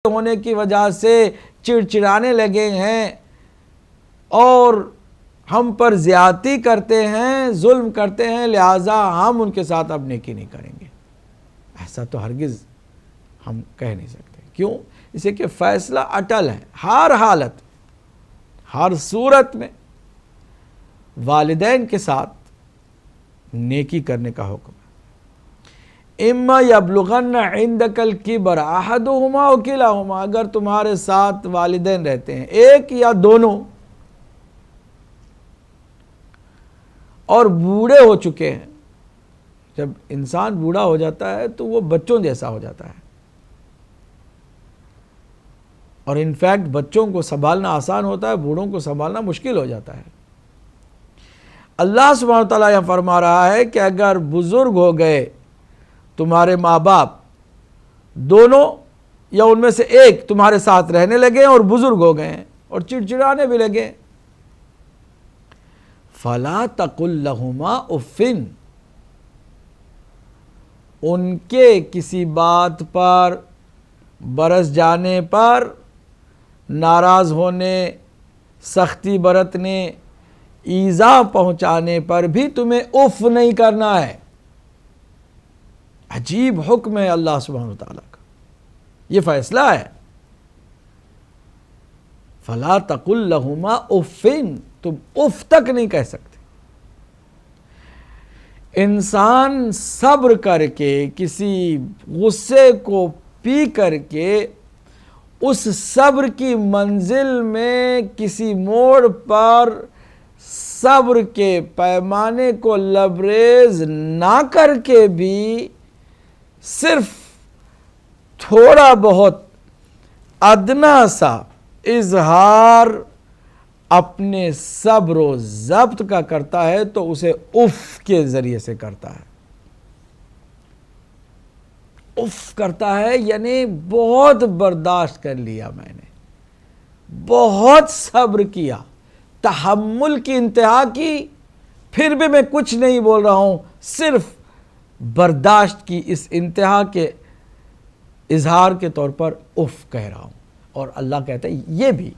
ہونے کی وجہ سے چڑچڑانے لگے ہیں اور ہم پر زیادتی کرتے ہیں، ظلم کرتے ہیں، لہٰذا ہم ان کے ساتھ اب نیکی نہیں کریں گے. ایسا تو ہرگز ہم کہہ نہیں سکتے. کیوں؟ اس لیے کہ فیصلہ اٹل ہے. ہر حالت، ہر صورت میں والدین کے ساتھ نیکی کرنے کا حکم ہے. اما یبلغن عندک الکبر احدہما او کلاہما، اگر تمہارے ساتھ والدین رہتے ہیں، ایک یا دونوں، اور بوڑھے ہو چکے ہیں. جب انسان بوڑھا ہو جاتا ہے تو وہ بچوں جیسا ہو جاتا ہے، اور انفیکٹ بچوں کو سنبھالنا آسان ہوتا ہے، بوڑھوں کو سنبھالنا مشکل ہو جاتا ہے. اللہ سبحانہ وتعالیٰ یہ فرما رہا ہے کہ اگر بزرگ ہو گئے تمہارے ماں باپ، دونوں یا ان میں سے ایک تمہارے ساتھ رہنے لگے اور بزرگ ہو گئے اور چڑچڑانے بھی لگے، فَلَا تَقُلْ لَهُمَا اُفٍّ، ان کے کسی بات پر برس جانے پر، ناراض ہونے، سختی برتنے، ایذا پہنچانے پر بھی تمہیں اف نہیں کرنا ہے. عجیب حکم ہے اللہ سبحانہ وتعالیٰ کا، یہ فیصلہ ہے. فَلَا تَقُلْ لَهُمَا اُفٍّ، تم اف تک نہیں کہہ سکتے. انسان صبر کر کے، کسی غصے کو پی کر کے، اس صبر کی منزل میں کسی موڑ پر صبر کے پیمانے کو لبریز نہ کر کے بھی صرف تھوڑا بہت ادنا سا اظہار اپنے صبر و ضبط کا کرتا ہے تو اسے اف کے ذریعے سے کرتا ہے. اف کرتا ہے یعنی بہت برداشت کر لیا میں نے، بہت صبر کیا، تحمل کی انتہا کی، پھر بھی میں کچھ نہیں بول رہا ہوں، صرف برداشت کی اس انتہا کے اظہار کے طور پر اف کہہ رہا ہوں. اور اللہ کہتا ہے یہ بھی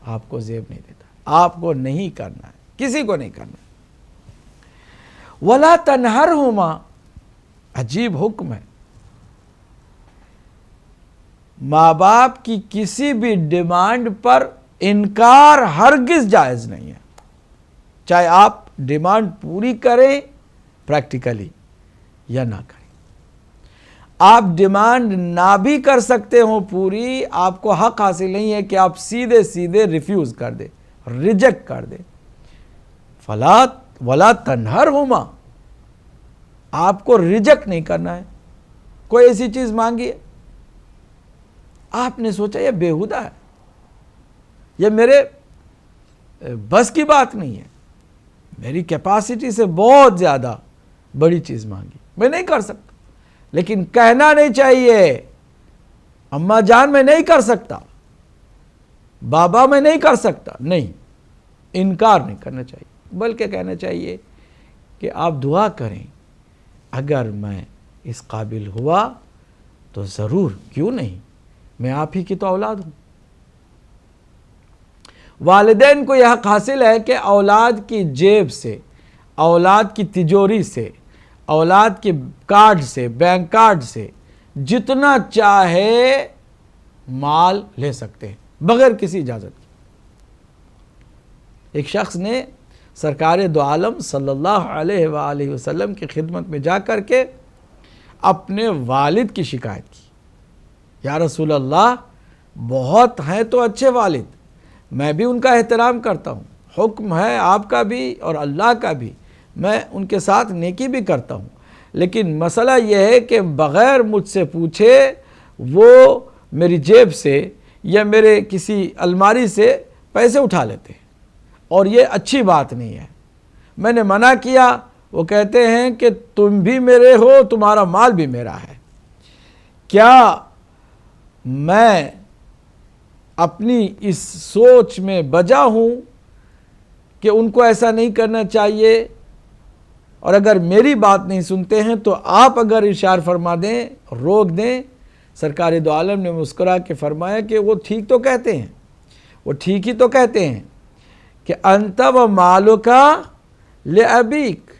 آپ کو زیب نہیں دیتا، آپ کو نہیں کرنا ہے، کسی کو نہیں کرنا. وَلَا تَنْهَرْهُمَا، عجیب حکم ہے. ماں باپ کی کسی بھی ڈیمانڈ پر انکار ہرگز جائز نہیں ہے، چاہے آپ ڈیمانڈ پوری کریں پریکٹیکلی یا نہ کریں. آپ ڈیمانڈ نہ بھی کر سکتے ہوں پوری، آپ کو حق حاصل نہیں ہے کہ آپ سیدھے سیدھے ریفیوز کر دیں، ریجیکٹ کر دیں. وَلَا تَنْهَرْهُمَا، آپ کو ریجیکٹ نہیں کرنا ہے. کوئی ایسی چیز مانگی ہے، آپ نے سوچا یہ بیہودہ ہے، یہ میرے بس کی بات نہیں ہے، میری کیپیسٹی سے بہت زیادہ بڑی چیز مانگی، میں نہیں کر سکتا. لیکن کہنا نہیں چاہیے اماں جان میں نہیں کر سکتا، بابا میں نہیں کر سکتا، نہیں، انکار نہیں کرنا چاہیے، بلکہ کہنا چاہیے کہ آپ دعا کریں اگر میں اس قابل ہوا تو ضرور، کیوں نہیں، میں آپ ہی کی تو اولاد ہوں. والدین کو یہ حق حاصل ہے کہ اولاد کی جیب سے، اولاد کی تجوری سے، اولاد کے کارڈ سے، بینک کارڈ سے جتنا چاہے مال لے سکتے ہیں بغیر کسی اجازت کی. ایک شخص نے سرکار دو عالم صلی اللہ علیہ وآلہ وسلم کی خدمت میں جا کر کے اپنے والد کی شکایت کی. یا رسول اللہ، بہت ہیں تو اچھے والد، میں بھی ان کا احترام کرتا ہوں، حکم ہے آپ کا بھی اور اللہ کا بھی، میں ان کے ساتھ نیکی بھی کرتا ہوں، لیکن مسئلہ یہ ہے کہ بغیر مجھ سے پوچھے وہ میری جیب سے یا میرے کسی الماری سے پیسے اٹھا لیتے ہیں، اور یہ اچھی بات نہیں ہے. میں نے منع کیا، وہ کہتے ہیں کہ تم بھی میرے ہو، تمہارا مال بھی میرا ہے. کیا میں اپنی اس سوچ میں بجا ہوں کہ ان کو ایسا نہیں کرنا چاہیے، اور اگر میری بات نہیں سنتے ہیں تو آپ اگر ارشاد فرما دیں، روک دیں، سرکار دو عالم نے مسکرا کے فرمایا کہ وہ ٹھیک تو کہتے ہیں، وہ ٹھیک ہی تو کہتے ہیں کہ انت و مالک لابیک،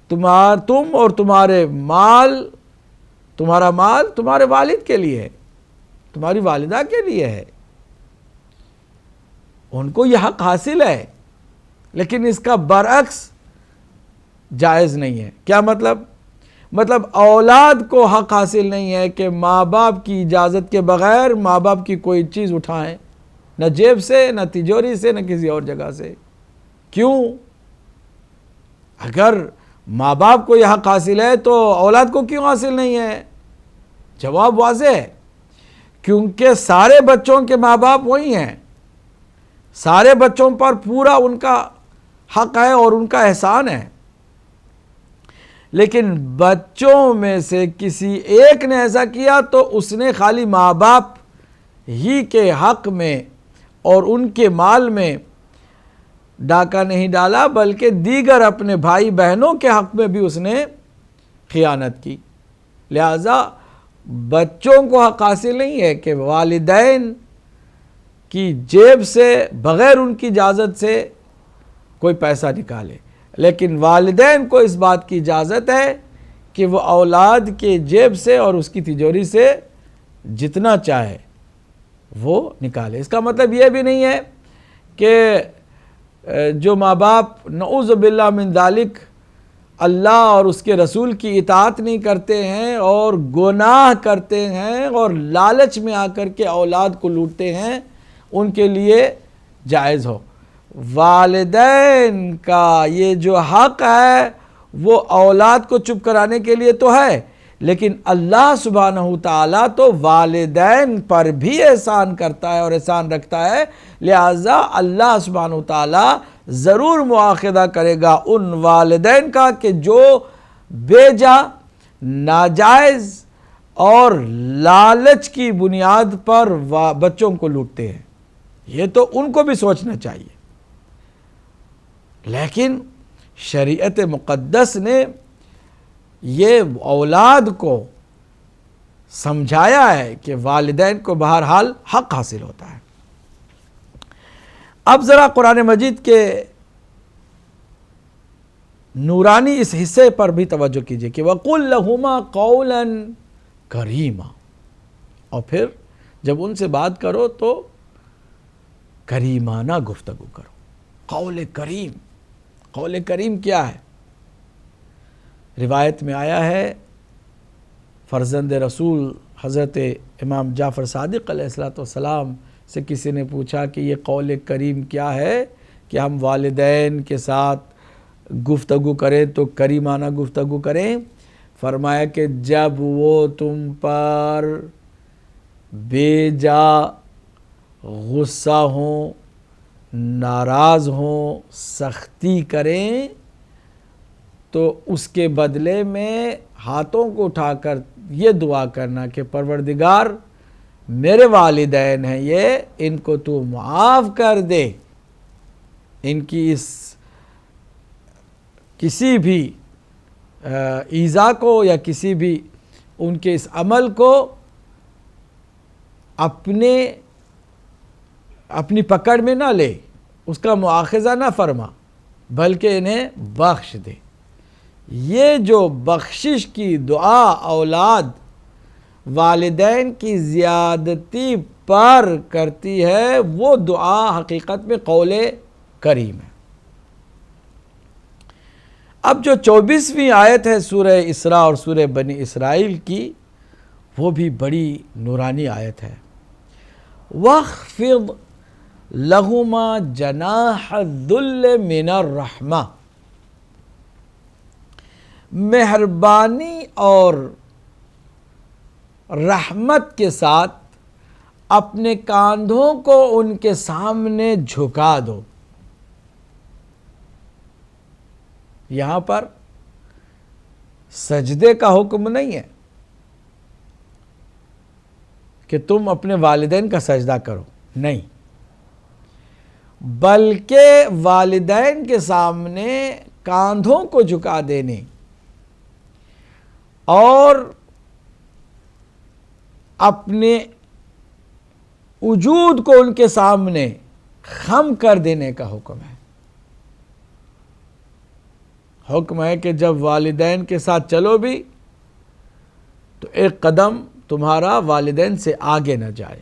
تم اور تمہارے مال، تمہارا مال تمہارے والد کے لیے ہے، تمہاری والدہ کے لیے ہے، ان کو یہ حق حاصل ہے، لیکن اس کا برعکس جائز نہیں ہے۔ کیا مطلب اولاد کو حق حاصل نہیں ہے کہ ماں باپ کی اجازت کے بغیر ماں باپ کی کوئی چیز اٹھائیں، نہ جیب سے، نہ تجوری سے، نہ کسی اور جگہ سے۔ کیوں؟ اگر ماں باپ کو یہ حق حاصل ہے تو اولاد کو کیوں حاصل نہیں ہے؟ جواب واضح ہے، کیونکہ سارے بچوں کے ماں باپ وہی ہیں، سارے بچوں پر پورا ان کا حق ہے اور ان کا احسان ہے، لیکن بچوں میں سے کسی ایک نے ایسا کیا تو اس نے خالی ماں باپ ہی کے حق میں اور ان کے مال میں ڈاکہ نہیں ڈالا، بلکہ دیگر اپنے بھائی بہنوں کے حق میں بھی اس نے خیانت کی۔ لہذا بچوں کو حق حاصل نہیں ہے کہ والدین کی جیب سے بغیر ان کی اجازت سے کوئی پیسہ نکالے، لیکن والدین کو اس بات کی اجازت ہے کہ وہ اولاد کے جیب سے اور اس کی تجوری سے جتنا چاہے وہ نکالے۔ اس کا مطلب یہ بھی نہیں ہے کہ جو ماں باپ نعوذ باللہ من ذالک اللہ اور اس کے رسول کی اطاعت نہیں کرتے ہیں اور گناہ کرتے ہیں اور لالچ میں آ کر کے اولاد کو لوٹتے ہیں، ان کے لیے جائز ہو۔ والدین کا یہ جو حق ہے وہ اولاد کو چپ کرانے کے لیے تو ہے، لیکن اللہ سبحانہ تعالیٰ تو والدین پر بھی احسان کرتا ہے اور احسان رکھتا ہے، لہذا اللہ سبحانہ تعالیٰ ضرور مواخذہ کرے گا ان والدین کا کہ جو بے جا، ناجائز اور لالچ کی بنیاد پر بچوں کو لوٹتے ہیں۔ یہ تو ان کو بھی سوچنا چاہیے، لیکن شریعت مقدس نے یہ اولاد کو سمجھایا ہے کہ والدین کو بہرحال حق حاصل ہوتا ہے۔ اب ذرا قرآن مجید کے نورانی اس حصے پر بھی توجہ کیجئے کہ وَقُلْ لَهُمَا قَوْلًا كَرِيمًا، اور پھر جب ان سے بات کرو تو کریمانہ گفتگو کرو۔ قول کریم، قول کریم کیا ہے؟ روایت میں آیا ہے، فرزند رسول حضرت امام جعفر صادق علیہ السلام سے کسی نے پوچھا کہ یہ قول کریم کیا ہے کہ ہم والدین کے ساتھ گفتگو کریں تو کریمانہ گفتگو کریں؟ فرمایا کہ جب وہ تم پر بے جا غصہ ہوں، ناراض ہوں، سختی کریں تو اس کے بدلے میں ہاتھوں کو اٹھا کر یہ دعا کرنا کہ پروردگار میرے والدین ہیں یہ، ان کو تو معاف کر دے، ان کی اس کسی بھی ایذا کو یا کسی بھی ان کے اس عمل کو اپنی پکڑ میں نہ لے، اس کا مواخذہ نہ فرما، بلکہ انہیں بخش دے۔ یہ جو بخشش کی دعا اولاد والدین کی زیادتی پر کرتی ہے، وہ دعا حقیقت میں قول کریم ہے۔ اب جو 24ویں آیت ہے سورہ اسراء اور سورہ بنی اسرائیل کی، وہ بھی بڑی نورانی آیت ہے۔ وَاخْفِضْ لَهُمَا جَنَاحَ الذُّلِّ مِنَ الرَّحْمَةِ، مہربانی اور رحمت کے ساتھ اپنے کاندھوں کو ان کے سامنے جھکا دو۔ یہاں پر سجدے کا حکم نہیں ہے کہ تم اپنے والدین کا سجدہ کرو، نہیں، بلکہ والدین کے سامنے کاندھوں کو جھکا دینے اور اپنے وجود کو ان کے سامنے خم کر دینے کا حکم ہے۔ حکم ہے کہ جب والدین کے ساتھ چلو بھی تو ایک قدم تمہارا والدین سے آگے نہ جائے۔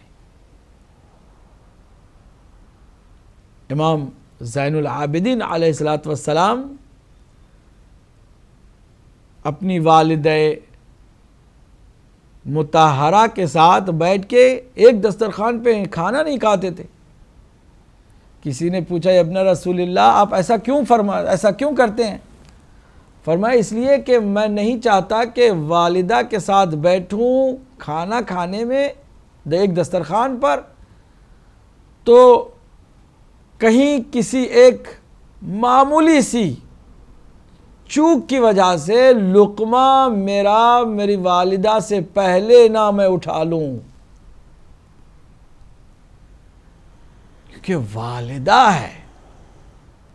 امام زین العابدین علیہ الصلاۃ والسلام اپنی والدہ مطہرہ کے ساتھ بیٹھ کے ایک دسترخوان پہ کھانا نہیں کھاتے تھے۔ کسی نے پوچھا یا ابن رسول اللہ آپ ایسا کیوں کرتے ہیں؟ فرمایا اس لیے کہ میں نہیں چاہتا کہ والدہ کے ساتھ بیٹھوں کھانا کھانے میں ایک دسترخوان پر تو کہیں کسی ایک معمولی سی چوک کی وجہ سے لقمہ میری والدہ سے پہلے نہ میں اٹھا لوں، کیونکہ والدہ ہے،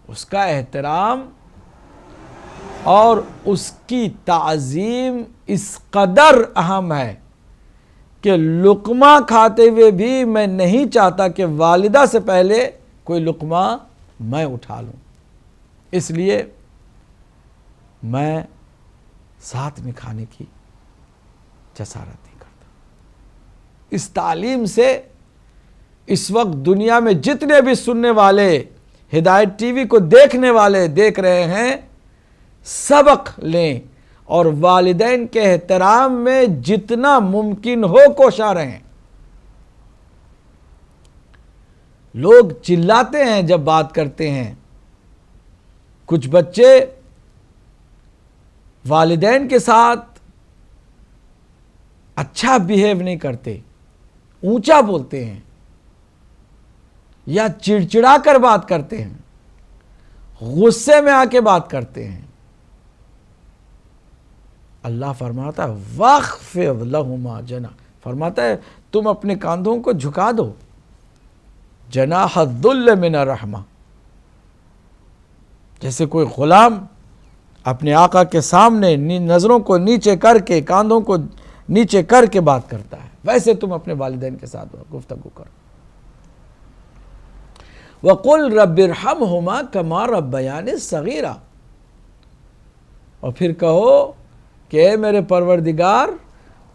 اس کا احترام اور اس کی تعظیم اس قدر اہم ہے کہ لقمہ کھاتے ہوئے بھی میں نہیں چاہتا کہ والدہ سے پہلے کوئی لقمہ میں اٹھا لوں، اس لیے میں ساتھ میں کھانے کی جسارت نہیں کرتا۔ اس تعلیم سے اس وقت دنیا میں جتنے بھی سننے والے ہدایت ٹی وی کو دیکھنے والے دیکھ رہے ہیں، سبق لیں اور والدین کے احترام میں جتنا ممکن ہو کوشاں رہیں۔ لوگ چلاتے ہیں جب بات کرتے ہیں، کچھ بچے والدین کے ساتھ اچھا بیہیو نہیں کرتے، اونچا بولتے ہیں یا چڑچڑا کر بات کرتے ہیں، غصے میں آ کے بات کرتے ہیں۔ اللہ فرماتا ہے وَاخْفِضْ لَهُمَا جَنَاحَ، فرماتا ہے تم اپنے کاندھوں کو جھکا دو، جناح الذل من الرحمہ، جیسے کوئی غلام اپنے آقا کے سامنے نظروں کو نیچے کر کے کاندھوں کو نیچے کر کے بات کرتا ہے، ویسے تم اپنے والدین کے ساتھ گفتگو کرو۔ وَقُلْ رَبِّ ارْحَمْهُمَا كَمَا رَبَّيَانِي صَغِيرًا، اور پھر کہو کہ اے میرے پروردگار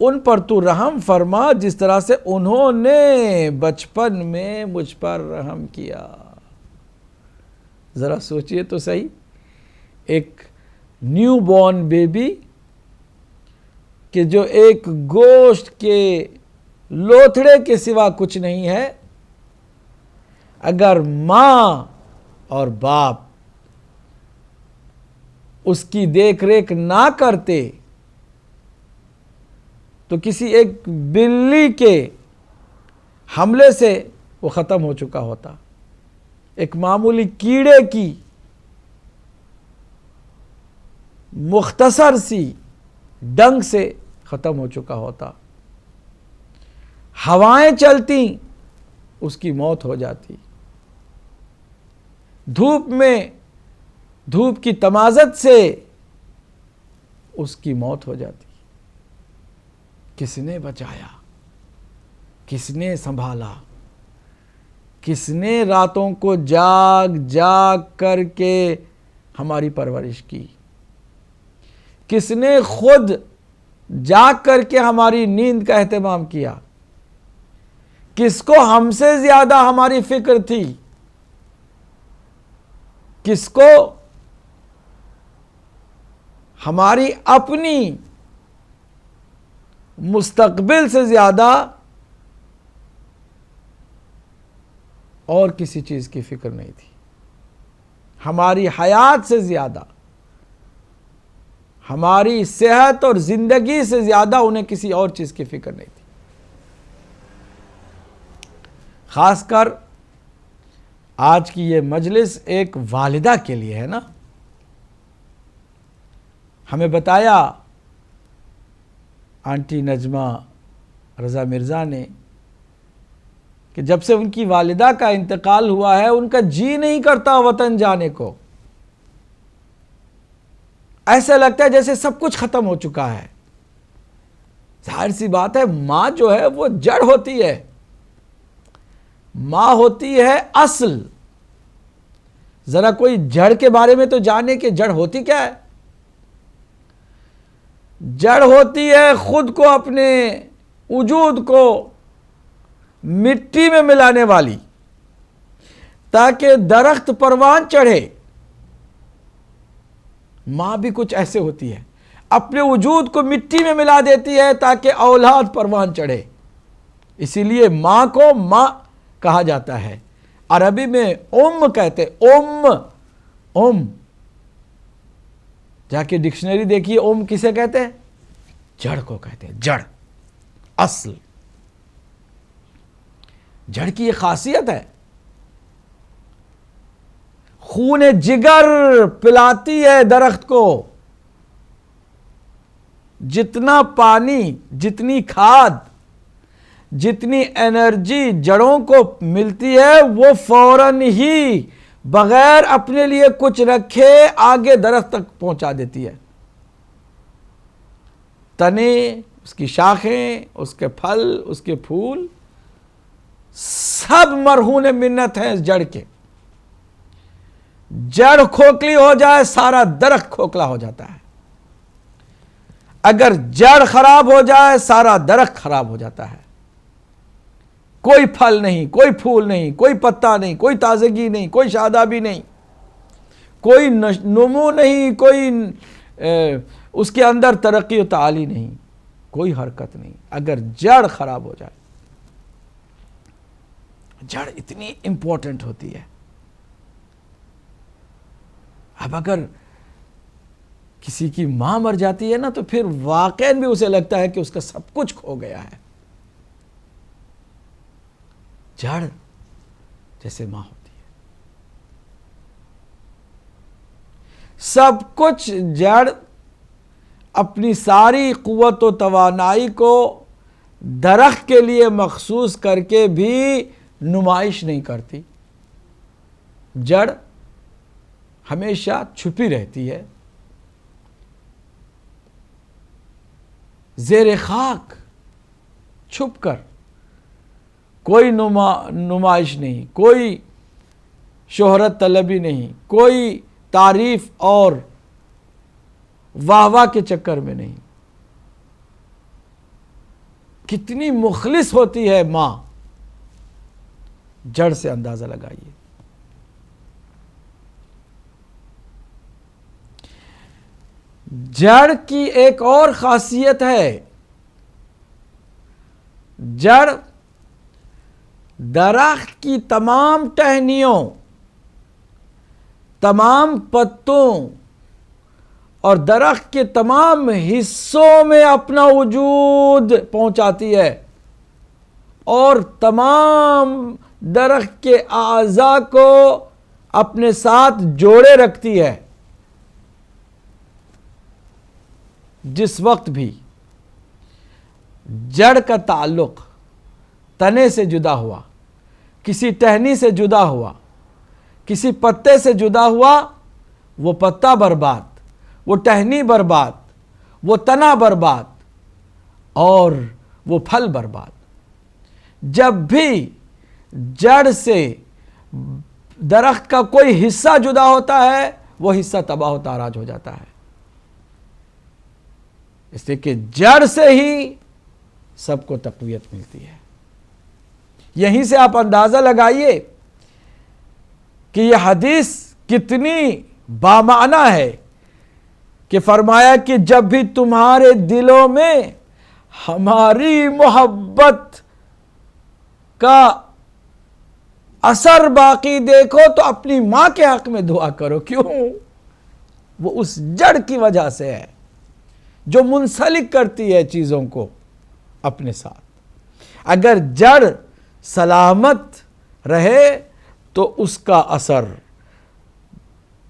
ان پر تو رحم فرما جس طرح سے انہوں نے بچپن میں مجھ پر رحم کیا۔ ذرا سوچئے تو صحیح، ایک نیو بورن بیبی کہ جو ایک گوشت کے لوتھڑے کے سوا کچھ نہیں ہے، اگر ماں اور باپ اس کی دیکھ ریکھ نہ کرتے تو کسی ایک بلی کے حملے سے وہ ختم ہو چکا ہوتا، ایک معمولی کیڑے کی مختصر سی ڈنگ سے ختم ہو چکا ہوتا، ہوائیں چلتی اس کی موت ہو جاتی، دھوپ میں دھوپ کی تمازت سے اس کی موت ہو جاتی۔ کس نے بچایا، کس نے سنبھالا، کس نے راتوں کو جاگ جاگ کر کے ہماری پرورش کی، کس نے خود جاگ کر کے ہماری نیند کا اہتمام کیا، کس کو ہم سے زیادہ ہماری فکر تھی، کس کو ہماری اپنی مستقبل سے زیادہ اور کسی چیز کی فکر نہیں تھی، ہماری حیات سے زیادہ، ہماری صحت اور زندگی سے زیادہ انہیں کسی اور چیز کی فکر نہیں تھی۔ خاص کر آج کی یہ مجلس ایک والدہ کے لیے ہے نا۔ ہمیں بتایا آنٹی نجمہ رضا مرزا نے کہ جب سے ان کی والدہ کا انتقال ہوا ہے ان کا جی نہیں کرتا وطن جانے کو، ایسا لگتا ہے جیسے سب کچھ ختم ہو چکا ہے، ظاہر سی بات ہے ماں جو ہے وہ جڑ ہوتی ہے، ماں ہوتی ہے اصل۔ ذرا کوئی جڑ کے بارے میں تو جانے کہ جڑ ہوتی کیا ہے۔ جڑ ہوتی ہے خود کو، اپنے وجود کو مٹی میں ملانے والی، تاکہ درخت پروان چڑھے۔ ماں بھی کچھ ایسے ہوتی ہے، اپنے وجود کو مٹی میں ملا دیتی ہے تاکہ اولاد پروان چڑھے۔ اسی لیے ماں کو ماں کہا جاتا ہے، عربی میں کہتے ام۔ جا کے ڈکشنری دیکھیے کسے کہتے ہیں؟ جڑ کو کہتے ہیں، جڑ، اصل۔ جڑ کی یہ خاصیت ہے، خون جگر پلاتی ہے درخت کو۔ جتنا پانی، جتنی کھاد، جتنی انرجی جڑوں کو ملتی ہے وہ فوراً ہی بغیر اپنے لیے کچھ رکھے آگے درخت تک پہنچا دیتی ہے۔ تنے، اس کی شاخیں، اس کے پھل، اس کے پھول، سب مرہون منت ہیں اس جڑ کے۔ جڑ کھوکھلی ہو جائے سارا درخت کھوکھلا ہو جاتا ہے، اگر جڑ خراب ہو جائے سارا درخت خراب ہو جاتا ہے۔ کوئی پھل نہیں، کوئی پھول نہیں، کوئی پتا نہیں، کوئی تازگی نہیں، کوئی شادابی نہیں، کوئی نمو نہیں، کوئی اس کے اندر ترقی و تعالی نہیں، کوئی حرکت نہیں اگر جڑ خراب ہو جائے۔ جڑ اتنی امپورٹنٹ ہوتی ہے۔ اب اگر کسی کی ماں مر جاتی ہے نا تو پھر واقعاً بھی اسے لگتا ہے کہ اس کا سب کچھ کھو گیا ہے۔ جڑ جیسے ماں ہوتی ہے، سب کچھ جڑ اپنی ساری قوت و توانائی کو درخت کے لیے مخصوص کر کے بھی نمائش نہیں کرتی۔ جڑ ہمیشہ چھپی رہتی ہے، زیر خاک چھپ کر، کوئی نمائش نہیں، کوئی شہرت طلبی نہیں، کوئی تعریف اور واہ واہ کے چکر میں نہیں۔ کتنی مخلص ہوتی ہے ماں، جڑ سے اندازہ لگائیے۔ جڑ کی ایک اور خاصیت ہے، جڑ درخت کی تمام ٹہنیوں، تمام پتوں اور درخت کے تمام حصوں میں اپنا وجود پہنچاتی ہے اور تمام درخت کے اعضاء کو اپنے ساتھ جوڑے رکھتی ہے۔ جس وقت بھی جڑ کا تعلق تنے سے جدا ہوا، کسی ٹہنی سے جدا ہوا، کسی پتے سے جدا ہوا، وہ پتا برباد، وہ ٹہنی برباد، وہ تنا برباد اور وہ پھل برباد۔ جب بھی جڑ سے درخت کا کوئی حصہ جدا ہوتا ہے وہ حصہ تباہ و تاراج ہو جاتا ہے، اس لیے کہ جڑ سے ہی سب کو تقویت ملتی ہے۔ یہیں سے آپ اندازہ لگائیے کہ یہ حدیث کتنی بامعنی ہے کہ فرمایا کہ جب بھی تمہارے دلوں میں ہماری محبت کا اثر باقی دیکھو تو اپنی ماں کے حق میں دعا کرو۔ کیوں؟ وہ اس جڑ کی وجہ سے ہے جو منسلک کرتی ہے چیزوں کو اپنے ساتھ۔ اگر جڑ سلامت رہے تو اس کا اثر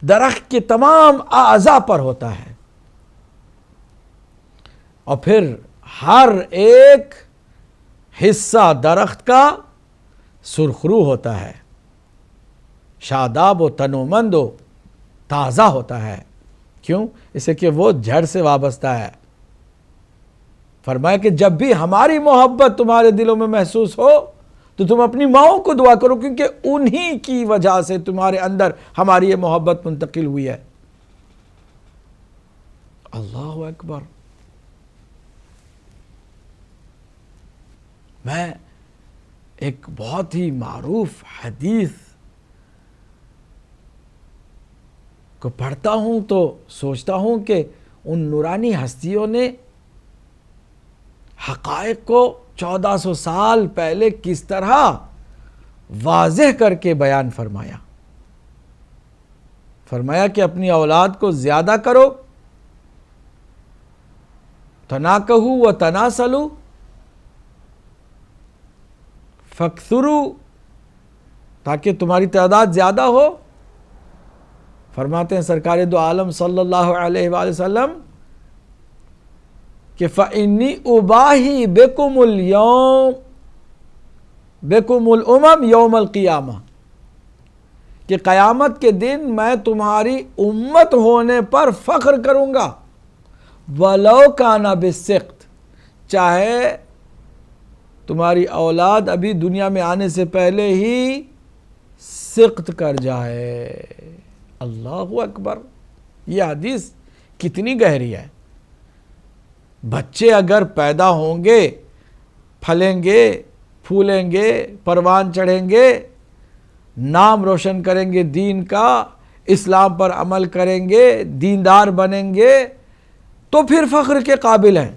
درخت کے تمام اعضاء پر ہوتا ہے، اور پھر ہر ایک حصہ درخت کا سرخرو ہوتا ہے، شاداب و تنومند و تازہ ہوتا ہے۔ کیوں؟ اسے کہ وہ جڑ سے وابستہ ہے۔ فرمایا کہ جب بھی ہماری محبت تمہارے دلوں میں محسوس ہو تو تم اپنی ماؤں کو دعا کرو، کیونکہ انہی کی وجہ سے تمہارے اندر ہماری یہ محبت منتقل ہوئی ہے۔ اللہ اکبر۔ میں ایک بہت ہی معروف حدیث کو پڑھتا ہوں تو سوچتا ہوں کہ ان نورانی ہستیوں نے حقائق کو 1400 سال پہلے کس طرح واضح کر کے بیان فرمایا۔ فرمایا کہ اپنی اولاد کو زیادہ کرو، تناکحوا و تناسلوا فاکثروا، تاکہ تمہاری تعداد زیادہ ہو۔ فرماتے ہیں سرکار دو عالم صلی اللہ علیہ وآلہ وسلم کہ فَإِنِّي أُبَاهِي بِكُمُ الْيَوْمِ بِكُمُ الْأُمَمْ يَوْمَ الْقِيَامَةِ، کہ قیامت کے دن میں تمہاری امت ہونے پر فخر کروں گا، وَلَوْ كَانَ بِالسِّقْطِ، چاہے تمہاری اولاد ابھی دنیا میں آنے سے پہلے ہی سقط کر جائے۔ اللہ اکبر۔ یہ حدیث کتنی گہری ہے۔ بچے اگر پیدا ہوں گے، پھلیں گے، پھولیں گے، پروان چڑھیں گے، نام روشن کریں گے دین کا، اسلام پر عمل کریں گے، دیندار بنیں گے، تو پھر فخر کے قابل ہیں۔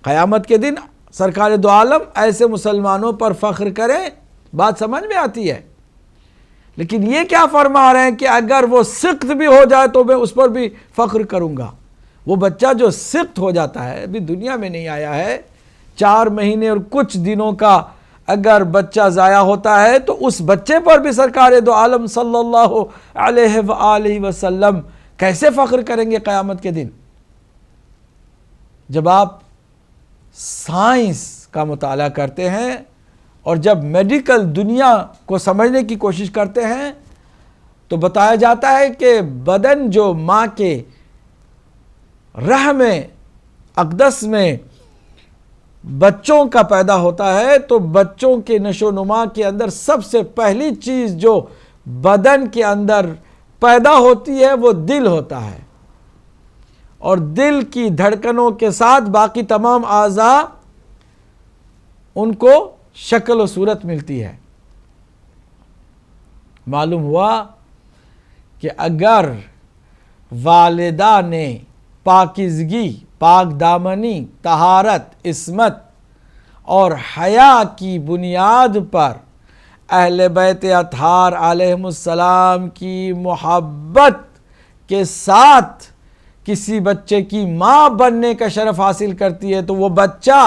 قیامت کے دن سرکار دو عالم ایسے مسلمانوں پر فخر کریں، بات سمجھ میں آتی ہے۔ لیکن یہ کیا فرما رہے ہیں کہ اگر وہ سقط بھی ہو جائے تو میں اس پر بھی فخر کروں گا۔ وہ بچہ جو سقط ہو جاتا ہے، ابھی دنیا میں نہیں آیا ہے، 4 مہینے اور کچھ دنوں کا اگر بچہ ضائع ہوتا ہے تو اس بچے پر بھی سرکار دو عالم صلی اللہ علیہ وآلہ وسلم کیسے فخر کریں گے قیامت کے دن؟ جب آپ سائنس کا مطالعہ کرتے ہیں اور جب میڈیکل دنیا کو سمجھنے کی کوشش کرتے ہیں تو بتایا جاتا ہے کہ بدن جو ماں کے رحم اقدس میں بچوں کا پیدا ہوتا ہے تو بچوں کے نشو و نما کے اندر سب سے پہلی چیز جو بدن کے اندر پیدا ہوتی ہے وہ دل ہوتا ہے، اور دل کی دھڑکنوں کے ساتھ باقی تمام اعضاء ان کو شکل و صورت ملتی ہے۔ معلوم ہوا کہ اگر والدہ نے پاکیزگی، پاک دامنی، طہارت، عصمت اور حیا کی بنیاد پر اہل بیت اطہار علیہم السلام کی محبت کے ساتھ کسی بچے کی ماں بننے کا شرف حاصل کرتی ہے تو وہ بچہ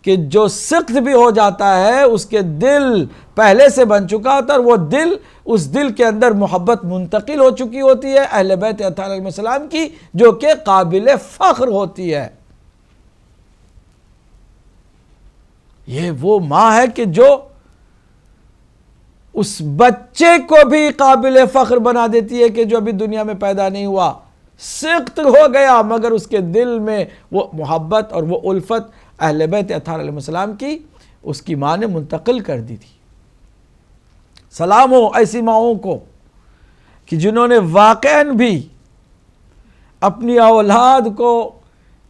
کہ جو سقط بھی ہو جاتا ہے اس کے دل پہلے سے بن چکا ہوتا ہے، اور وہ دل، اس دل کے اندر محبت منتقل ہو چکی ہوتی ہے اہل بیت اطہار علیہ السلام کی، جو کہ قابل فخر ہوتی ہے۔ یہ وہ ماں ہے کہ جو اس بچے کو بھی قابل فخر بنا دیتی ہے کہ جو ابھی دنیا میں پیدا نہیں ہوا، سقط ہو گیا مگر اس کے دل میں وہ محبت اور وہ الفت اہل بیت اطہار علیہ السلام کی اس کی ماں نے منتقل کر دی تھی۔ سلام ہو ایسی ماؤں کو کہ جنہوں نے واقعاً بھی اپنی اولاد کو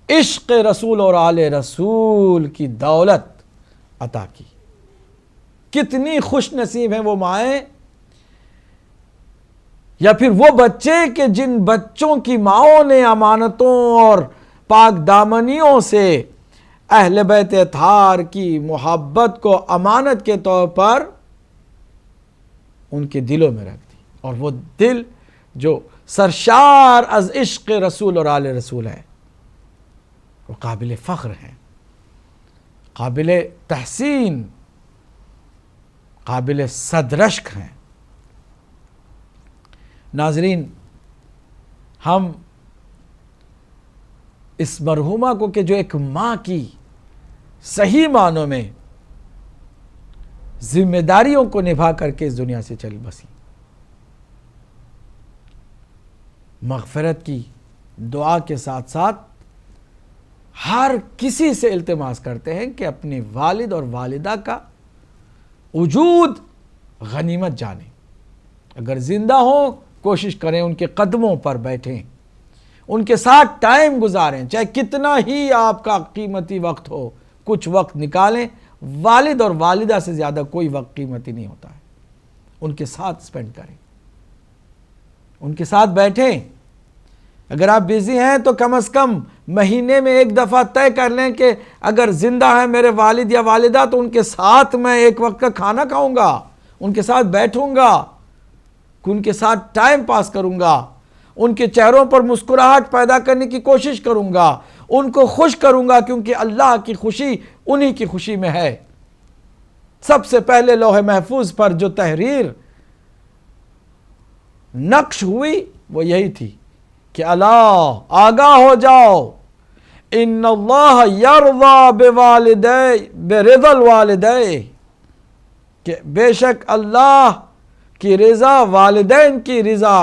عشق رسول اور آل رسول کی دولت عطا کی۔ کتنی خوش نصیب ہیں وہ مائیں یا پھر وہ بچے کہ جن بچوں کی ماؤں نے امانتوں اور پاک دامنیوں سے اہل بیت اطہار کی محبت کو امانت کے طور پر ان کے دلوں میں رکھ دی، اور وہ دل جو سرشار از عشق رسول اور آل رسول ہے وہ قابل فخر ہیں، قابل تحسین، قابل صدرشک ہیں۔ ناظرین، ہم اس مرحومہ کو کہ جو ایک ماں کی صحیح معنوں میں ذمہ داریوں کو نبھا کر کے اس دنیا سے چل بسی، مغفرت کی دعا کے ساتھ ساتھ ہر کسی سے التماس کرتے ہیں کہ اپنی والد اور والدہ کا وجود غنیمت جانیں، اگر زندہ ہوں کوشش کریں ان کے قدموں پر بیٹھیں، ان کے ساتھ ٹائم گزاریں، چاہے کتنا ہی آپ کا قیمتی وقت ہو کچھ وقت نکالیں۔ والد اور والدہ سے زیادہ کوئی وقت قیمتی نہیں ہوتا ہے، ان کے ساتھ سپینڈ کریں، ان کے ساتھ بیٹھیں۔ اگر آپ بیزی ہیں تو کم از کم مہینے میں ایک دفعہ طے کر لیں کہ اگر زندہ ہیں میرے والد یا والدہ تو ان کے ساتھ میں ایک وقت کا کھانا کھاؤں گا، ان کے ساتھ بیٹھوں گا، ان کے ساتھ ٹائم پاس کروں گا، ان کے چہروں پر مسکراہٹ پیدا کرنے کی کوشش کروں گا، ان کو خوش کروں گا، کیونکہ اللہ کی خوشی انہی کی خوشی میں ہے۔ سب سے پہلے لوح محفوظ پر جو تحریر نقش ہوئی وہ یہی تھی کہ اللہ آگاہ ہو جاؤ، ان اللہ یرضی برضا الوالدین، کہ بے شک اللہ کی رضا والدین کی رضا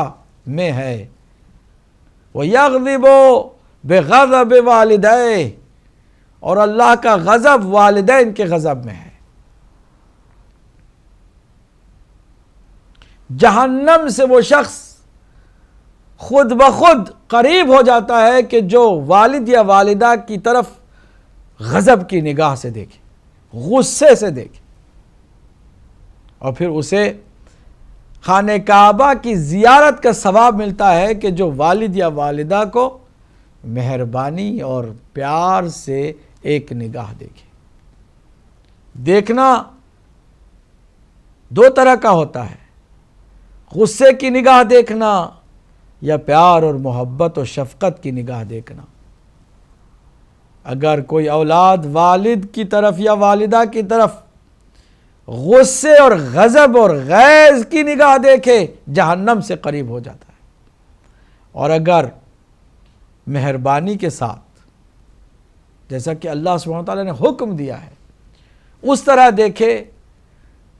میں ہے، وَيَغْضِبُ بِغَضَبِ وَالِدَيْهِ، اور اللہ کا غضب والدین کے غضب میں ہے۔ جہنم سے وہ شخص خود بخود قریب ہو جاتا ہے کہ جو والد یا والدہ کی طرف غضب کی نگاہ سے دیکھے، غصے سے دیکھے، اور پھر اسے خانہ کعبہ کی زیارت کا ثواب ملتا ہے کہ جو والد یا والدہ کو مہربانی اور پیار سے ایک نگاہ دیکھے۔ دیکھنا دو طرح کا ہوتا ہے، غصے کی نگاہ دیکھنا یا پیار اور محبت و شفقت کی نگاہ دیکھنا۔ اگر کوئی اولاد والد کی طرف یا والدہ کی طرف غصے اور غضب اور غیظ کی نگاہ دیکھے جہنم سے قریب ہو جاتا ہے، اور اگر مہربانی کے ساتھ جیسا کہ اللہ سبحانہ وتعالی نے حکم دیا ہے اس طرح دیکھے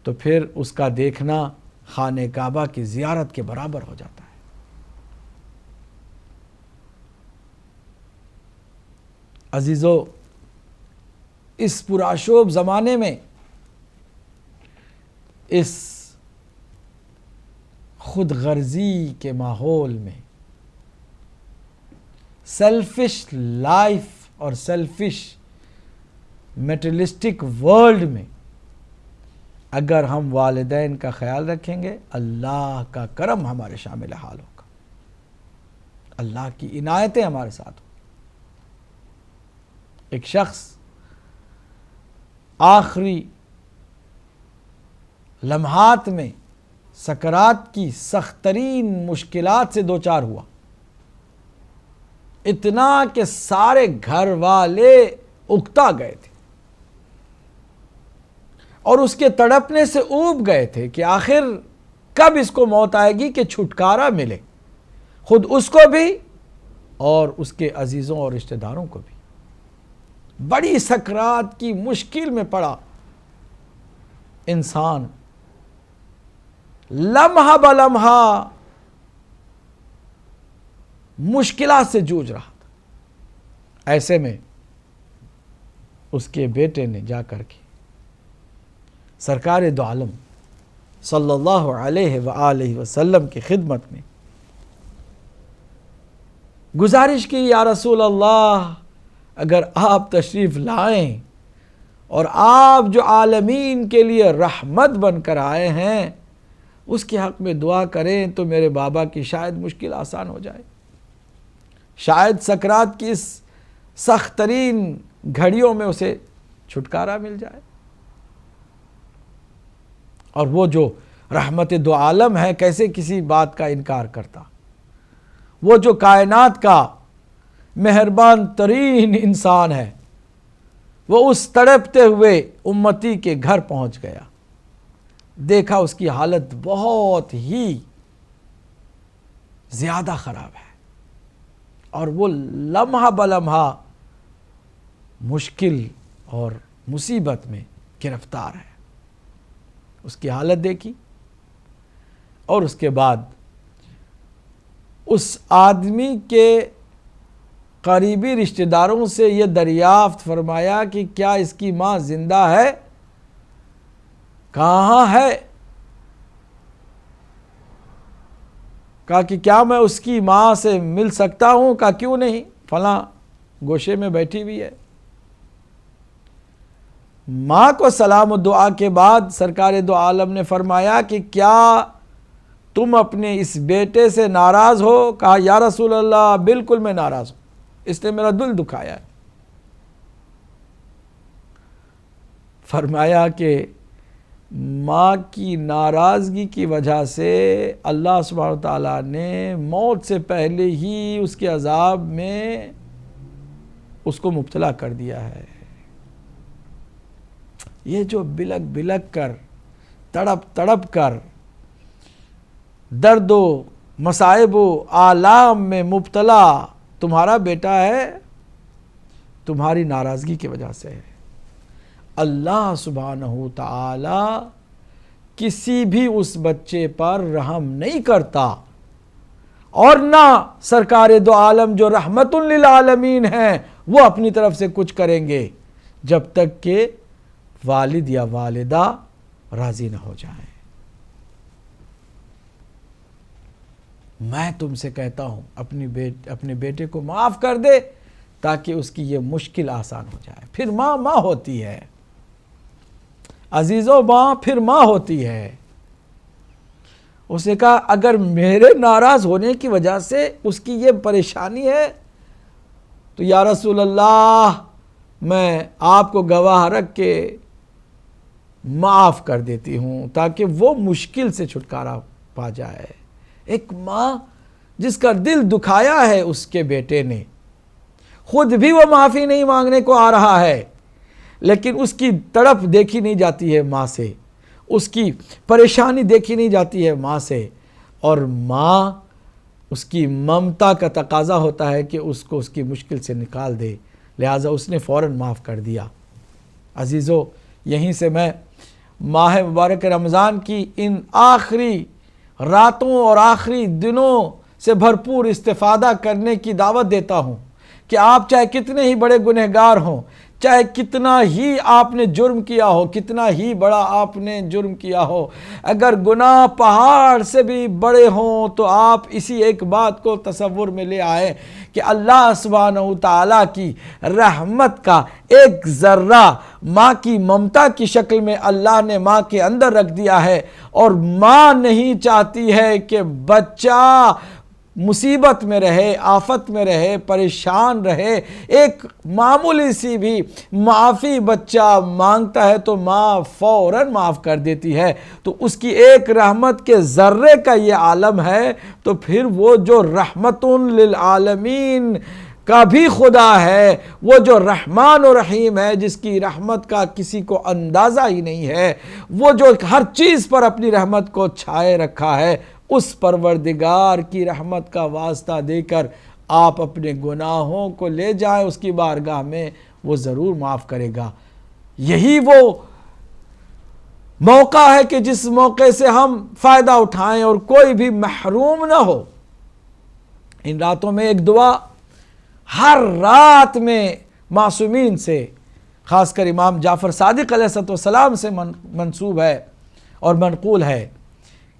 تو پھر اس کا دیکھنا خانہ کعبہ کی زیارت کے برابر ہو جاتا ہے۔ عزیزو، اس پرآشوب زمانے میں، اس خود غرضی کے ماحول میں، سیلفش لائف اور سیلفش میٹریلسٹک ورلڈ میں اگر ہم والدین کا خیال رکھیں گے اللہ کا کرم ہمارے شامل حال ہوگا، اللہ کی عنایتیں ہمارے ساتھ ہوں۔ ایک شخص آخری لمحات میں سکرات کی سخت ترین مشکلات سے دوچار ہوا، اتنا کہ سارے گھر والے اکتا گئے تھے اور اس کے تڑپنے سے اوب گئے تھے کہ آخر کب اس کو موت آئے گی کہ چھٹکارا ملے، خود اس کو بھی اور اس کے عزیزوں اور رشتہ داروں کو بھی۔ بڑی سکرات کی مشکل میں پڑا انسان، لمحہ بلمحہ مشکلات سے جوجھ رہا تھا۔ ایسے میں اس کے بیٹے نے جا کر کے سرکار دو عالم صلی اللہ علیہ وآلہ وسلم کی خدمت میں گزارش کی، یا رسول اللہ اگر آپ تشریف لائیں اور آپ جو عالمین کے لیے رحمت بن کر آئے ہیں اس کے حق میں دعا کریں تو میرے بابا کی شاید مشکل آسان ہو جائے، شاید سکرات کی اس سخت ترین گھڑیوں میں اسے چھٹکارا مل جائے۔ اور وہ جو رحمت دو عالم ہے کیسے کسی بات کا انکار کرتا، وہ جو کائنات کا مہربان ترین انسان ہے، وہ اس تڑپتے ہوئے امتی کے گھر پہنچ گیا، دیکھا اس کی حالت بہت ہی زیادہ خراب ہے اور وہ لمحہ بلمحہ مشکل اور مصیبت میں گرفتار ہے۔ اس کی حالت دیکھی اور اس کے بعد اس آدمی کے قریبی رشتہ داروں سے یہ دریافت فرمایا کہ کیا اس کی ماں زندہ ہے؟ کہاں ہے؟ کہا کہ کیا میں اس کی ماں سے مل سکتا ہوں؟ کہا کیوں نہیں، فلاں گوشے میں بیٹھی ہوئی ہے۔ ماں کو سلام و دعا کے بعد سرکار دو عالم نے فرمایا کہ کیا تم اپنے اس بیٹے سے ناراض ہو؟ کہا یا رسول اللہ بالکل میں ناراض ہوں، اس نے میرا دل دکھایا ہے۔ فرمایا کہ ماں کی ناراضگی کی وجہ سے اللہ سبحانہ وتعالیٰ نے موت سے پہلے ہی اس کے عذاب میں اس کو مبتلا کر دیا ہے۔ یہ جو بلک بلک کر تڑپ تڑپ کر درد و مصائب و آلام میں مبتلا تمہارا بیٹا ہے، تمہاری ناراضگی کی وجہ سے ہے۔ اللہ سبحانہ تعالی کسی بھی اس بچے پر رحم نہیں کرتا، اور نہ سرکار دو عالم جو رحمت للعالمین ہیں وہ اپنی طرف سے کچھ کریں گے جب تک کہ والد یا والدہ راضی نہ ہو جائیں۔ میں تم سے کہتا ہوں اپنے بیٹے کو معاف کر دے تاکہ اس کی یہ مشکل آسان ہو جائے۔ پھر ماں ماں ہوتی ہے عزیزو، ماں پھر ماں ہوتی ہے۔ اس نے کہا اگر میرے ناراض ہونے کی وجہ سے اس کی یہ پریشانی ہے تو یا رسول اللہ میں آپ کو گواہ رکھ کے معاف کر دیتی ہوں تاکہ وہ مشکل سے چھٹکارا پا جائے۔ ایک ماں جس کا دل دکھایا ہے اس کے بیٹے نے، خود بھی وہ معافی نہیں مانگنے کو آ رہا ہے، لیکن اس کی تڑپ دیکھی نہیں جاتی ہے ماں سے، اس کی پریشانی دیکھی نہیں جاتی ہے ماں سے، اور ماں اس کی ممتا کا تقاضا ہوتا ہے کہ اس کو اس کی مشکل سے نکال دے، لہٰذا اس نے فوراً معاف کر دیا۔ عزیزو، یہیں سے میں ماہ مبارک رمضان کی ان آخری راتوں اور آخری دنوں سے بھرپور استفادہ کرنے کی دعوت دیتا ہوں کہ آپ چاہے کتنے ہی بڑے گنہگار ہوں، چاہے کتنا ہی آپ نے جرم کیا ہو، کتنا ہی بڑا آپ نے جرم کیا ہو، اگر گناہ پہاڑ سے بھی بڑے ہوں تو آپ اسی ایک بات کو تصور میں لے آئے کہ اللہ سبحانہ تعالیٰ کی رحمت کا ایک ذرہ ماں کی ممتا کی شکل میں اللہ نے ماں کے اندر رکھ دیا ہے، اور ماں نہیں چاہتی ہے کہ بچہ مصیبت میں رہے، آفت میں رہے، پریشان رہے۔ ایک معمولی سی بھی معافی بچہ مانگتا ہے تو ماں فوراً معاف کر دیتی ہے، تو اس کی ایک رحمت کے ذرے کا یہ عالم ہے، تو پھر وہ جو رحمت للعالمین کا بھی خدا ہے، وہ جو رحمان و رحیم ہے، جس کی رحمت کا کسی کو اندازہ ہی نہیں ہے، وہ جو ہر چیز پر اپنی رحمت کو چھائے رکھا ہے، اس پروردگار کی رحمت کا واسطہ دے کر آپ اپنے گناہوں کو لے جائیں اس کی بارگاہ میں، وہ ضرور معاف کرے گا۔ یہی وہ موقع ہے کہ جس موقع سے ہم فائدہ اٹھائیں اور کوئی بھی محروم نہ ہو۔ ان راتوں میں ایک دعا ہر رات میں معصومین سے، خاص کر امام جعفر صادق علیہ السلام سے منسوب ہے اور منقول ہے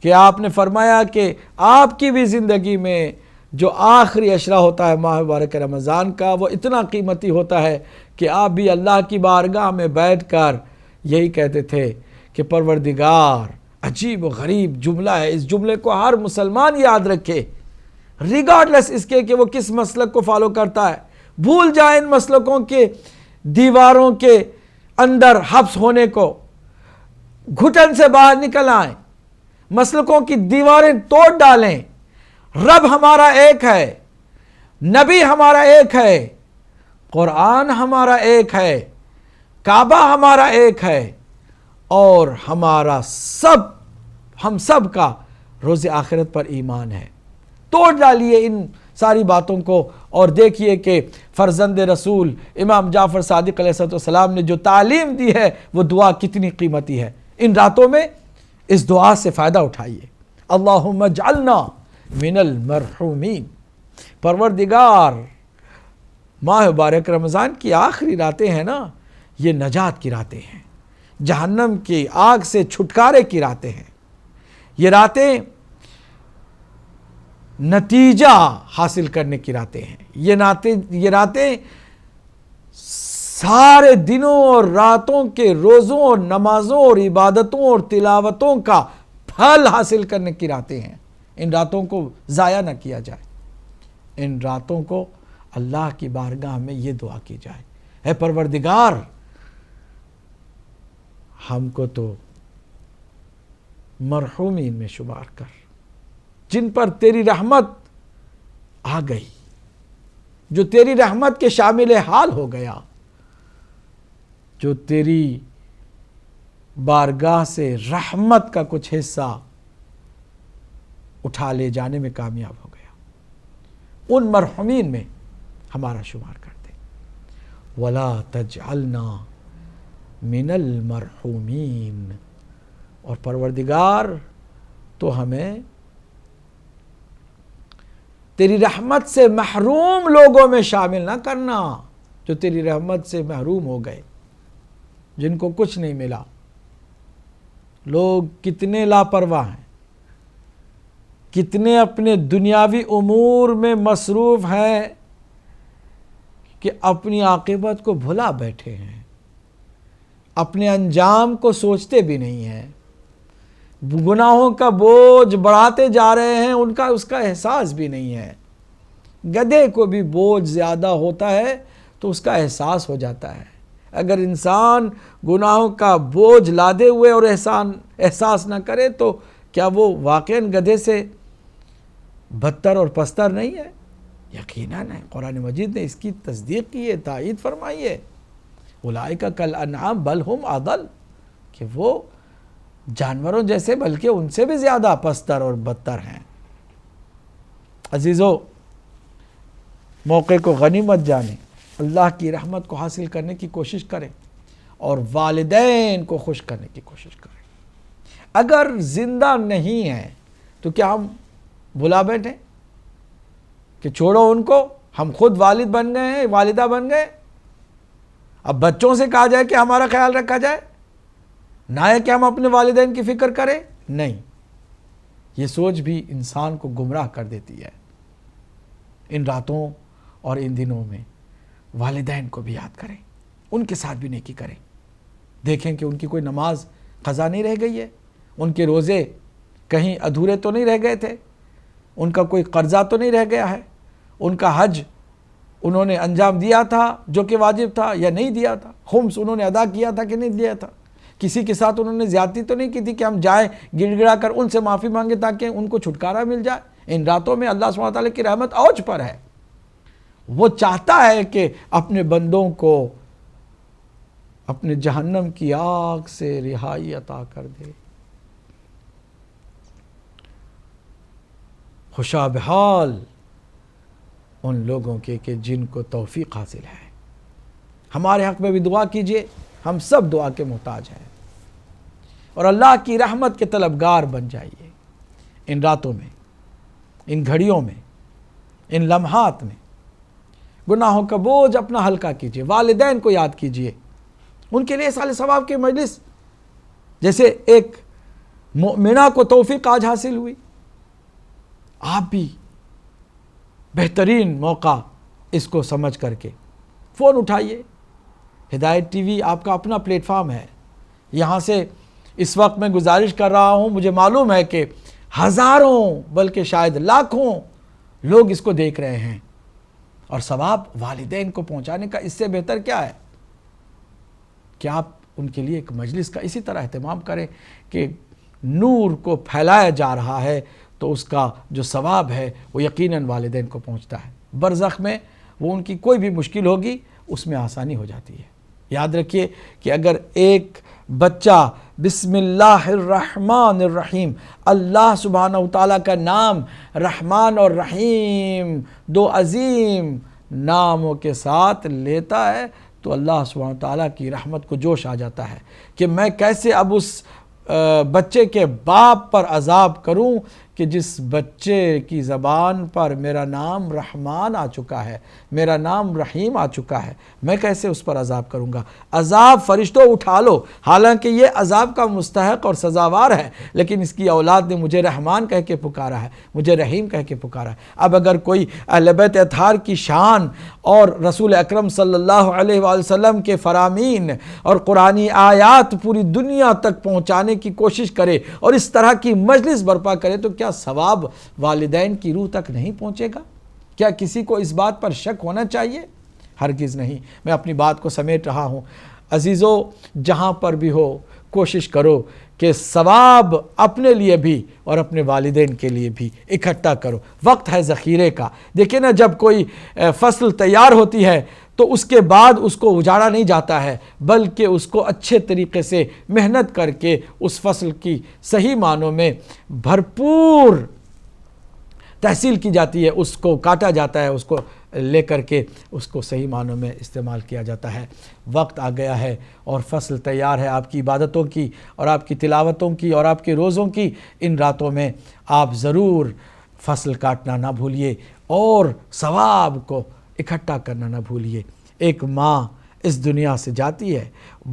کہ آپ نے فرمایا کہ آپ کی بھی زندگی میں جو آخری عشرہ ہوتا ہے ماہ مبارک رمضان کا، وہ اتنا قیمتی ہوتا ہے کہ آپ بھی اللہ کی بارگاہ میں بیٹھ کر یہی کہتے تھے کہ پروردگار، عجیب و غریب جملہ ہے، اس جملے کو ہر مسلمان یاد رکھے، ریگارڈلیس اس کے کہ وہ کس مسلک کو فالو کرتا ہے۔ بھول جائیں ان مسلکوں کے دیواروں کے اندر حبس ہونے کو، گھٹن سے باہر نکل آئیں، مسلکوں کی دیواریں توڑ ڈالیں۔ رب ہمارا ایک ہے، نبی ہمارا ایک ہے، قرآن ہمارا ایک ہے، کعبہ ہمارا ایک ہے، اور ہم سب کا روز آخرت پر ایمان ہے۔ توڑ ڈالیے ان ساری باتوں کو اور دیکھیے کہ فرزند رسول امام جعفر صادق علیہ السلام نے جو تعلیم دی ہے وہ دعا کتنی قیمتی ہے۔ ان راتوں میں اس دعا سے فائدہ اٹھائیے۔ اللہم اجعلنا من المرحومین، پروردگار ماہ مبارک رمضان کی آخری راتیں ہیں نا، یہ نجات کی راتیں ہیں، جہنم کی آگ سے چھٹکارے کی راتیں ہیں۔ یہ راتیں نتیجہ حاصل کرنے کی راتیں ہیں۔ یہ راتیں سارے دنوں اور راتوں کے روزوں اور نمازوں اور عبادتوں اور تلاوتوں کا پھل حاصل کرنے کی راتیں ہیں۔ ان راتوں کو ضائع نہ کیا جائے، ان راتوں کو اللہ کی بارگاہ میں یہ دعا کی جائے، اے پروردگار ہم کو تو مرحومین میں شمار کر، جن پر تیری رحمت آ گئی، جو تیری رحمت کے شامل حال ہو گیا، جو تیری بارگاہ سے رحمت کا کچھ حصہ اٹھا لے جانے میں کامیاب ہو گیا، ان مرحومین میں ہمارا شمار کر دے۔ وَلَا تَجْعَلْنَا مِنَ الْمَرْحُومِينَ، اور پروردگار تو ہمیں تیری رحمت سے محروم لوگوں میں شامل نہ کرنا، جو تیری رحمت سے محروم ہو گئے، جن کو کچھ نہیں ملا۔ لوگ کتنے لاپرواہ ہیں، کتنے اپنے دنیاوی امور میں مصروف ہیں کہ اپنی عاقبت کو بھلا بیٹھے ہیں، اپنے انجام کو سوچتے بھی نہیں ہیں، گناہوں کا بوجھ بڑھاتے جا رہے ہیں، اس کا احساس بھی نہیں ہے۔ گدھے کو بھی بوجھ زیادہ ہوتا ہے تو اس کا احساس ہو جاتا ہے۔ اگر انسان گناہوں کا بوجھ لادے ہوئے اور احساس نہ کرے تو کیا وہ واقعاً گدھے سے بدتر اور پستر نہیں ہے؟ یقیناً ہے۔ قرآن مجید نے اس کی تصدیق کی ہے، تائید فرمائی ہے، اولئک کالانعام بل ہم اضل، کہ وہ جانوروں جیسے بلکہ ان سے بھی زیادہ پستر اور بدتر ہیں۔ عزیزو، موقع کو غنیمت جانیں، اللہ کی رحمت کو حاصل کرنے کی کوشش کریں اور والدین کو خوش کرنے کی کوشش کریں۔ اگر زندہ نہیں ہیں تو کیا ہم بھلا بیٹھیں کہ چھوڑو ان کو، ہم خود والد بن گئے ہیں، والدہ بن گئے، اب بچوں سے کہا جائے کہ ہمارا خیال رکھا جائے، نہ ہے کہ ہم اپنے والدین کی فکر کریں؟ نہیں، یہ سوچ بھی انسان کو گمراہ کر دیتی ہے۔ ان راتوں اور ان دنوں میں والدین کو بھی یاد کریں، ان کے ساتھ بھی نیکی کریں، دیکھیں کہ ان کی کوئی نماز قضا نہیں رہ گئی ہے، ان کے روزے کہیں ادھورے تو نہیں رہ گئے تھے، ان کا کوئی قرضہ تو نہیں رہ گیا ہے، ان کا حج انہوں نے انجام دیا تھا جو کہ واجب تھا یا نہیں دیا تھا، خمس انہوں نے ادا کیا تھا کہ نہیں دیا تھا، کسی کے ساتھ انہوں نے زیادتی تو نہیں کی تھی کہ ہم جائیں گڑ گڑا کر ان سے معافی مانگے تاکہ ان کو چھٹکارا مل جائے۔ ان راتوں میں اللہ سبحانہ وتعالی کی رحمت اوج پر ہے، وہ چاہتا ہے کہ اپنے بندوں کو اپنے جہنم کی آگ سے رہائی عطا کر دے۔ خوشا بحال ان لوگوں کے کہ جن کو توفیق حاصل ہے۔ ہمارے حق میں بھی دعا کیجئے، ہم سب دعا کے محتاج ہیں، اور اللہ کی رحمت کے طلبگار بن جائیے۔ ان راتوں میں، ان گھڑیوں میں، ان لمحات میں گناہوں کا بوجھ اپنا ہلکا کیجئے، والدین کو یاد کیجئے، ان کے لیے سال ثواب کی مجلس، جیسے ایک مؤمنہ کو توفیق آج حاصل ہوئی، آپ بھی بہترین موقع اس کو سمجھ کر کے فون اٹھائیے۔ ہدایت ٹی وی آپ کا اپنا پلیٹ فارم ہے، یہاں سے اس وقت میں گزارش کر رہا ہوں، مجھے معلوم ہے کہ ہزاروں بلکہ شاید لاکھوں لوگ اس کو دیکھ رہے ہیں، اور ثواب والدین کو پہنچانے کا اس سے بہتر کیا ہے کہ آپ ان کے لیے ایک مجلس کا اسی طرح اہتمام کریں کہ نور کو پھیلایا جا رہا ہے، تو اس کا جو ثواب ہے وہ یقیناً والدین کو پہنچتا ہے۔ برزخ میں وہ ان کی کوئی بھی مشکل ہوگی اس میں آسانی ہو جاتی ہے۔ یاد رکھیے کہ اگر ایک بچہ بسم اللہ الرحمن الرحیم، اللہ سبحانہ وتعالیٰ کا نام رحمان اور رحیم دو عظیم ناموں کے ساتھ لیتا ہے تو اللہ سبحانہ وتعالیٰ کی رحمت کو جوش آ جاتا ہے کہ میں کیسے اب اس بچے کے باپ پر عذاب کروں کہ جس بچے کی زبان پر میرا نام رحمان آ چکا ہے، میرا نام رحیم آ چکا ہے، میں کیسے اس پر عذاب کروں گا؟ عذاب فرشتوں اٹھا لو، حالانکہ یہ عذاب کا مستحق اور سزاوار ہے، لیکن اس کی اولاد نے مجھے رحمان کہہ کے پکارا ہے، مجھے رحیم کہہ کے پکارا ہے۔ اب اگر کوئی اہل بیت اطہار کی شان اور رسول اکرم صلی اللہ علیہ وآلہ وسلم کے فرامین اور قرآنی آیات پوری دنیا تک پہنچانے کی کوشش کرے اور اس طرح کی مجلس برپا کرے تو کیا ثواب والدین کی روح تک نہیں پہنچے گا؟ کیا کسی کو اس بات پر شک ہونا چاہیے؟ ہرگز نہیں۔ میں اپنی بات کو سمیٹ رہا ہوں۔ عزیزو، جہاں پر بھی ہو کوشش کرو کہ ثواب اپنے لیے بھی اور اپنے والدین کے لیے بھی اکٹھا کرو۔ وقت ہے ذخیرے کا۔ دیکھیں نا، جب کوئی فصل تیار ہوتی ہے تو اس کے بعد اس کو اجاڑا نہیں جاتا ہے، بلکہ اس کو اچھے طریقے سے محنت کر کے اس فصل کی صحیح معنوں میں بھرپور تحصیل کی جاتی ہے، اس کو کاٹا جاتا ہے، اس کو لے کر کے اس کو صحیح معنوں میں استعمال کیا جاتا ہے۔ وقت آ گیا ہے اور فصل تیار ہے آپ کی عبادتوں کی اور آپ کی تلاوتوں کی اور آپ کے روزوں کی۔ ان راتوں میں آپ ضرور فصل کاٹنا نہ بھولیے اور ثواب کو اکٹھا کرنا نہ بھولیے۔ ایک ماں اس دنیا سے جاتی ہے،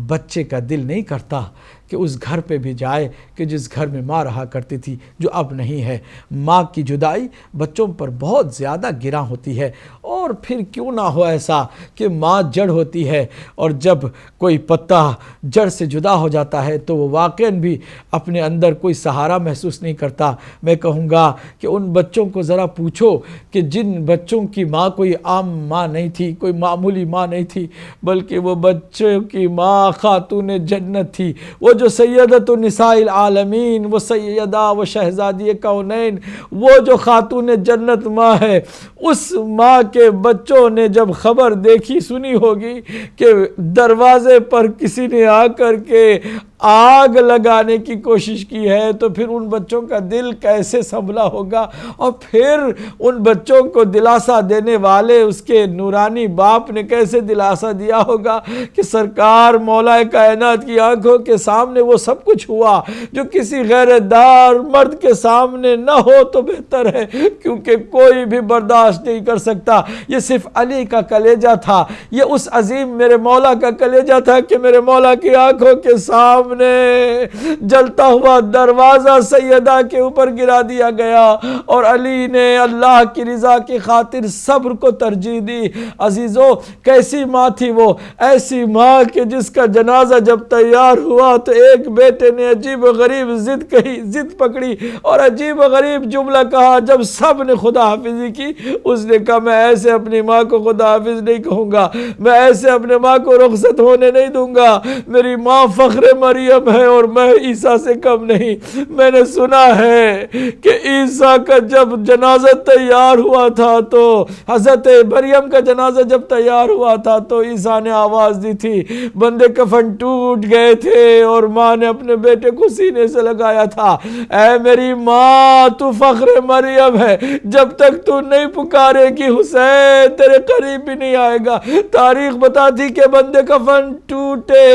بچے کا دل نہیں کرتا کہ اس گھر پہ بھی جائے کہ جس گھر میں ماں رہا کرتی تھی، جو اب نہیں ہے۔ ماں کی جدائی بچوں پر بہت زیادہ گراں ہوتی ہے، اور پھر کیوں نہ ہو ایسا کہ ماں جڑ ہوتی ہے، اور جب کوئی پتا جڑ سے جدا ہو جاتا ہے تو وہ واقعاً بھی اپنے اندر کوئی سہارا محسوس نہیں کرتا۔ میں کہوں گا کہ ان بچوں کو ذرا پوچھو کہ جن بچوں کی ماں کوئی عام ماں نہیں تھی، کوئی معمولی ماں نہیں تھی، بلکہ وہ بچوں کی ماں خاتون جنت تھی، وہ جو سیدۃ النساء العالمین، وہ سیدہ و شہزادی کونین، وہ جو خاتون جنت ماں ہے، اس ماں کے بچوں نے جب خبر دیکھی سنی ہوگی کہ دروازے پر کسی نے آ کر کے آگ لگانے کی کوشش کی ہے، تو پھر ان بچوں کا دل کیسے سنبھلا ہوگا؟ اور پھر ان بچوں کو دلاسا دینے والے اس کے نورانی باپ نے کیسے دلاسا دیا ہوگا کہ سرکار مولا کائنات کی آنکھوں کے سامنے وہ سب کچھ ہوا جو کسی غیر دار مرد کے سامنے نہ ہو تو بہتر ہے، کیونکہ کوئی بھی برداشت نہیں کر سکتا۔ یہ صرف علی کا کلیجہ تھا، یہ اس عظیم میرے مولا کا کلیجہ تھا کہ میرے مولا کی آنکھوں کے سامنے جلتا ہوا دروازہ سیدہ کے اوپر گرا دیا گیا، اور علی نے اللہ کی رضا کی خاطر صبر کو ترجیح دی۔ عزیزو، کیسی ماں تھی وہ؟ ایسی ماں کہ جس کا جنازہ جب تیار ہوا تو ایک بیٹے نے عجیب و غریب ضد پکڑی اور عجیب و غریب جملہ کہا۔ جب سب نے خدا حافظی کی، اس نے کہا میں ایسے اپنی ماں کو خدا حافظ نہیں کہوں گا، میں ایسے اپنے ماں کو رخصت ہونے نہیں دوں گا۔ میری ماں فخر مریم ہے اور میں عیسیٰ سے کم نہیں۔ میں نے سنا ہے کہ عیسیٰ کا جب جنازہ تیار ہوا تھا تو حضرت مریم کا جنازہ جب تیار ہوا تھا تو عیسیٰ نے آواز دی تھی، بندے کفن ٹوٹ گئے تھے اور ماں نے اپنے بیٹے کو سینے سے لگایا تھا، اے میری ماں تو فخر مریم ہے، جب تک تو نہیں پکارے گی حسین تیرے قریب بھی نہیں آئے گا۔ تاریخ بتاتی کہ بندے کفن ٹوٹے،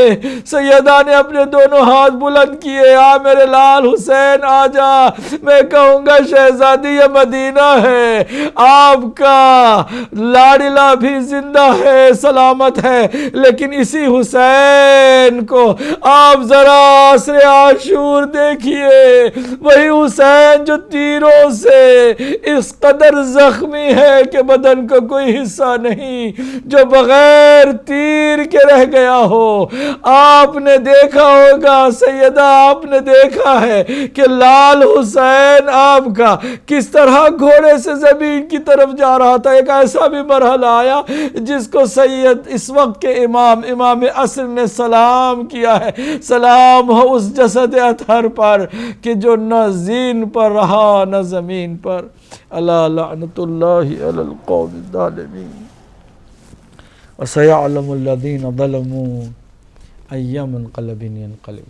سیدہ نے اپنے دونوں ہاتھ بلند کیے، آ میرے لال حسین آ جا۔ میں کہوں گا شہزادی یہ مدینہ ہے، آپ کا لاڈلہ بھی زندہ ہے، سلامت ہے، لیکن اسی حسین کو آپ ذرا عصر عاشور دیکھیے، وہی حسین جو تیروں سے اس قدر زخمی ہے کہ بدن کا کوئی حصہ نہیں، جو بغیر تیر کے رہ گیا ہو۔ آپ نے دیکھا ہوگا سیدہ، آپ نے دیکھا ہے کہ لال حسین آپ کا کس طرح گھوڑے سے زمین کی طرف جا رہا تھا۔ ایک ایسا بھی مرحلہ آیا جس کو سید اس وقت کے امام عصر نے سلام کیا ہے، سلام ہو اس جسد اطہر پر کہ جو نہ زین پر رہا نہ زمین پر۔ الا لعنت اللہ علی القوم الظالمین وسیعلم الذین ظلموا أي منقلب ينقلب.